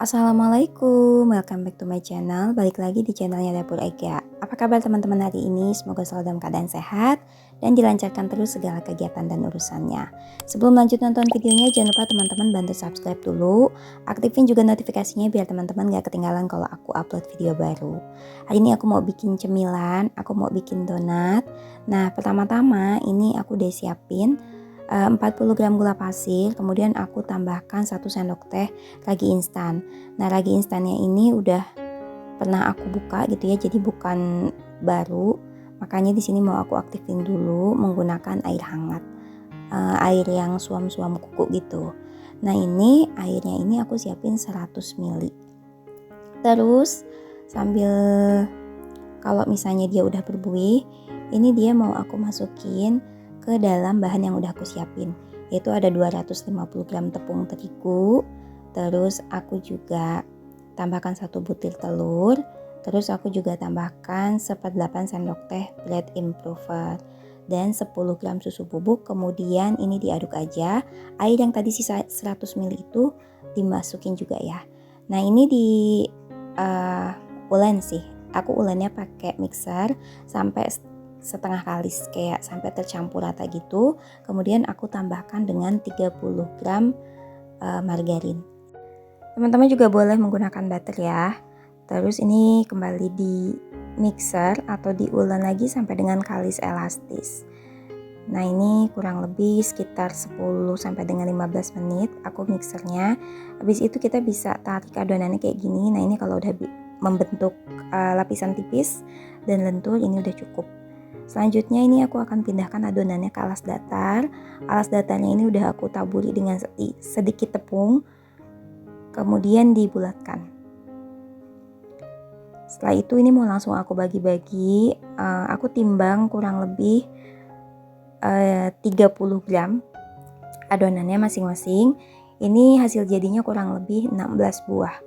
Assalamualaikum, welcome back to my channel. Balik lagi di channelnya Dapur Ega. Apa kabar teman-teman hari ini? Semoga selalu dalam keadaan sehat dan dilancarkan terus segala kegiatan dan urusannya. Sebelum lanjut nonton videonya, jangan lupa teman-teman bantu subscribe dulu, aktifin juga notifikasinya biar teman-teman gak ketinggalan kalau aku upload video baru. Hari ini aku mau bikin cemilan, aku mau bikin donat. Nah, pertama-tama ini aku udah siapin 40 gram gula pasir, kemudian aku tambahkan 1 sendok teh ragi instan. Nah, ragi instannya ini udah pernah aku buka gitu ya, jadi bukan baru. Makanya di sini mau aku aktifin dulu menggunakan air hangat, air yang suam-suam kuku gitu. Nah, ini airnya ini aku siapin 100 ml. Terus sambil kalau misalnya dia udah berbuih, ini dia mau aku masukin ke dalam bahan yang udah aku siapin, yaitu ada 250 gram tepung terigu, terus aku juga tambahkan 1 butir telur, terus aku juga tambahkan 1/8 sendok teh bread improver dan 10 gram susu bubuk. Kemudian ini diaduk aja. Air yang tadi sisa 100 ml itu dimasukin juga ya. Nah, ini di ulen sih, aku ulennya pakai mixer sampai setengah kali, kayak sampai tercampur rata gitu. Kemudian aku tambahkan dengan 30 gram margarin. Teman-teman juga boleh menggunakan butter ya. Terus ini kembali di mixer atau diulen lagi sampai dengan kalis elastis. Nah, ini kurang lebih sekitar 10 sampai dengan 15 menit aku mixernya. Habis itu kita bisa tarik adonannya kayak gini. Nah, ini kalau udah membentuk lapisan tipis dan lentur, ini udah cukup. Selanjutnya ini aku akan pindahkan adonannya ke alas datar. Alas datarnya ini udah aku taburi dengan sedikit tepung, kemudian dibulatkan. Setelah itu ini mau langsung aku bagi-bagi. Aku timbang kurang lebih 30 gram adonannya masing-masing. Ini hasil jadinya kurang lebih 16 buah.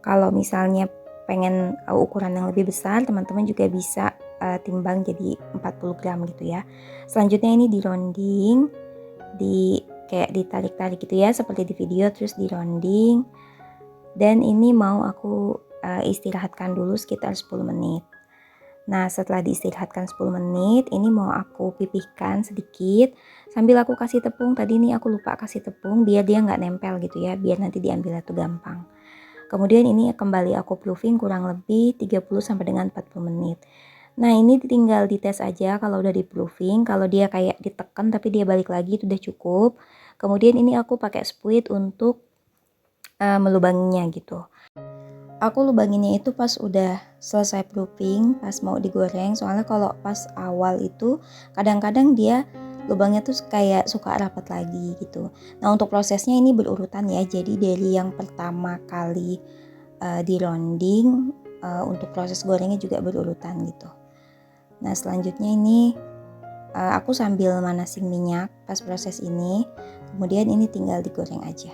Kalau misalnya pengen ukuran yang lebih besar, teman-teman juga bisa timbang jadi 40 gram gitu ya. Selanjutnya ini dironding, kayak ditarik-tarik gitu ya seperti di video, terus dironding. Dan ini mau aku istirahatkan dulu sekitar 10 menit. Nah, setelah diistirahatkan 10 menit, ini mau aku pipihkan sedikit sambil aku kasih tepung. Tadi ini aku lupa kasih tepung biar dia nggak nempel gitu ya, biar nanti diambilnya tuh gampang. Kemudian ini kembali aku proofing kurang lebih 30 sampai dengan 40 menit. Nah, ini tinggal dites aja kalau udah di proofing. Kalau dia kayak ditekan tapi dia balik lagi, itu udah cukup. Kemudian ini aku pakai spuit untuk melubanginya gitu. Aku lubanginnya itu pas udah selesai proofing, pas mau digoreng. Soalnya kalau pas awal itu kadang-kadang dia lubangnya tuh kayak suka rapat lagi gitu. Nah, untuk prosesnya ini berurutan ya. Jadi dari yang pertama kali dironding, untuk proses gorengnya juga berurutan gitu. Nah, selanjutnya ini aku sambil manasin minyak pas proses ini. Kemudian ini tinggal digoreng aja.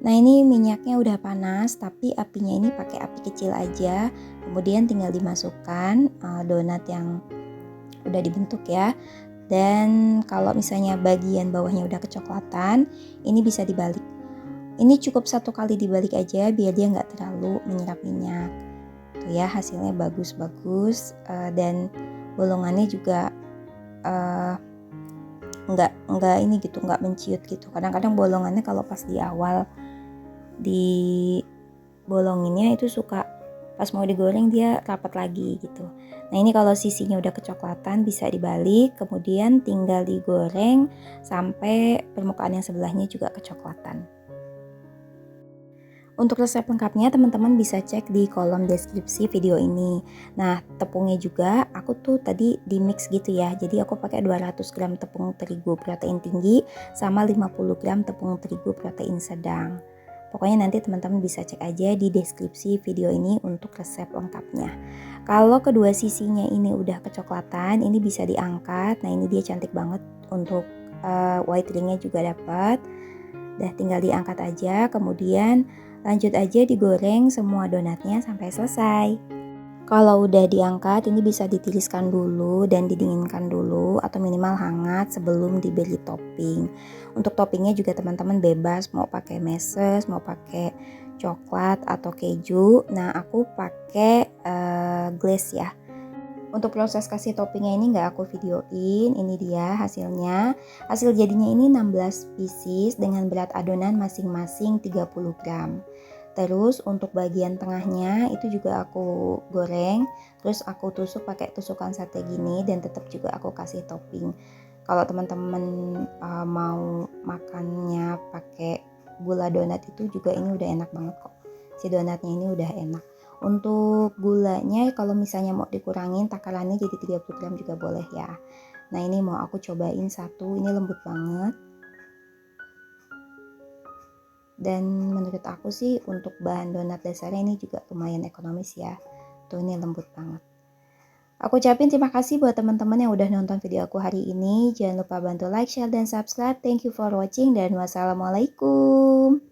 Nah, ini minyaknya udah panas, tapi apinya ini pakai api kecil aja. Kemudian tinggal dimasukkan donat yang udah dibentuk ya. Dan kalau misalnya bagian bawahnya udah kecoklatan, ini bisa dibalik. Ini cukup 1 kali dibalik aja biar dia nggak terlalu menyerap minyak. Tuh ya, hasilnya bagus-bagus dan bolongannya juga nggak ini gitu, nggak menciut gitu. Kadang-kadang bolongannya kalau pas di awal di bolonginnya itu suka pas mau digoreng dia rapat lagi gitu. Nah, ini kalau sisinya udah kecoklatan bisa dibalik, kemudian tinggal digoreng sampai permukaan yang sebelahnya juga kecoklatan. Untuk resep lengkapnya teman-teman bisa cek di kolom deskripsi video ini. Nah, tepungnya juga aku tuh tadi di mix gitu ya. Jadi aku pakai 200 gram tepung terigu protein tinggi sama 50 gram tepung terigu protein sedang. Pokoknya nanti teman-teman bisa cek aja di deskripsi video ini untuk resep lengkapnya. Kalau kedua sisinya ini udah kecoklatan, ini bisa diangkat. Nah, ini dia cantik banget untuk white ringnya juga dapat. Udah tinggal diangkat aja, kemudian lanjut aja digoreng semua donatnya sampai selesai. Kalau udah diangkat, ini bisa ditiriskan dulu dan didinginkan dulu atau minimal hangat sebelum diberi topping. Untuk toppingnya juga teman-teman bebas mau pakai meses, mau pakai coklat atau keju. Nah, aku pakai glaze ya. Untuk proses kasih toppingnya ini nggak aku videoin, ini dia hasilnya. Hasil jadinya ini 16 pieces dengan berat adonan masing-masing 30 gram. Terus untuk bagian tengahnya itu juga aku goreng, terus aku tusuk pakai tusukan sate gini dan tetap juga aku kasih topping. Kalau teman-teman mau makannya pakai gula donat itu juga ini udah enak banget kok. Si donatnya ini udah enak. Untuk gulanya kalau misalnya mau dikurangin takarannya jadi 30 gram juga boleh ya. Nah ini mau aku cobain satu, ini lembut banget. Dan menurut aku sih untuk bahan donat dasarnya ini juga lumayan ekonomis ya. Tuh ini lembut banget. Aku ucapin terima kasih buat teman-teman yang udah nonton video aku hari ini. Jangan lupa bantu like, share, dan subscribe. Thank you for watching dan wassalamualaikum.